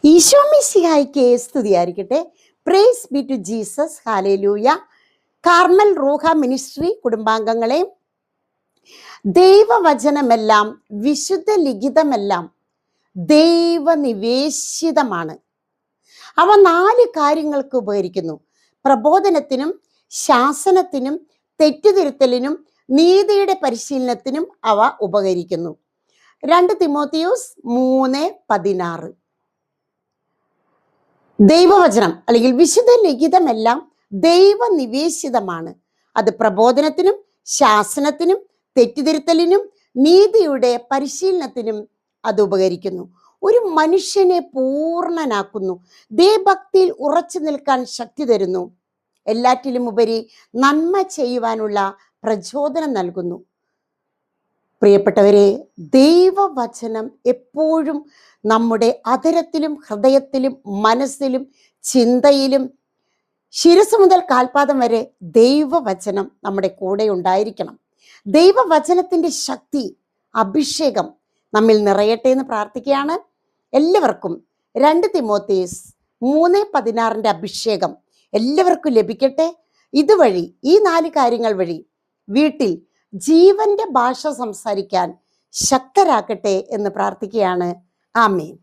ഈശോ മിശിഹായ്ക്ക് സ്തുതിയായിരിക്കട്ടെ. Praise be to Jesus. Hallelujah. Carmel Ruha ministry കുടുംബാംഗങ്ങളെ, ദൈവവചനമെല്ലാം വിശുദ്ധ ലിഖിതമെല്ലാം ദൈവനിവേശിതമാണ്. അവ 4 കാര്യങ്ങൾക്ക് ഉപകരിക്കുന്നു: പ്രബോധനത്തിനും, ശാസനത്തിനും, തെറ്റുതിരുത്തലിനും, നീതിയുടെ പരിശീലനത്തിനും അവ ഉപകരിക്കുന്നു. 2 തിമോത്തിയോസ് 3:16. ദൈവവചനം അല്ലെങ്കിൽ വിശുദ്ധ ലിഖിതമെല്ലാം ദൈവനിവേശിതമാണ്. അത് പ്രബോധനത്തിനും, ശാസനത്തിനും, തെറ്റുതിരുത്തലിനും, നീതിയുടെ പരിശീലനത്തിനും അത് ഉപകരിക്കുന്നു. ഒരു മനുഷ്യനെ പൂർണ്ണനാക്കുന്നു. ദൈവഭക്തിയിൽ ഉറച്ചു നിൽക്കാൻ ശക്തി തരുന്നു. എല്ലാറ്റിലും ഉപരി നന്മ ചെയ്യുവാനുള്ള പ്രചോദനം നൽകുന്നു. പ്രിയപ്പെട്ടവരെ, ദൈവവചനം എപ്പോഴും നമ്മുടെ അധരത്തിലും ഹൃദയത്തിലും മനസ്സിലും ചിന്തയിലും ശിരസ് മുതൽ കാൽപാദം വരെ ദൈവവചനം നമ്മുടെ കൂടെ ഉണ്ടായിരിക്കണം. ദൈവവചനത്തിൻ്റെ ശക്തി, അഭിഷേകം നമ്മിൽ നിറയട്ടെ എന്ന് പ്രാർത്ഥിക്കുകയാണ്. എല്ലാവർക്കും 2 തിമോത്തിയോസ് 3:16 അഭിഷേകം എല്ലാവർക്കും ലഭിക്കട്ടെ. ഇതുവഴി ഈ 4 കാര്യങ്ങൾ വഴി വീട്ടിൽ ജീവന്റെ ഭാഷ സംസാരിക്കാൻ ശക്തരാക്കട്ടെ എന്ന് പ്രാർത്ഥിക്കുകയാണ്. ആമേൻ.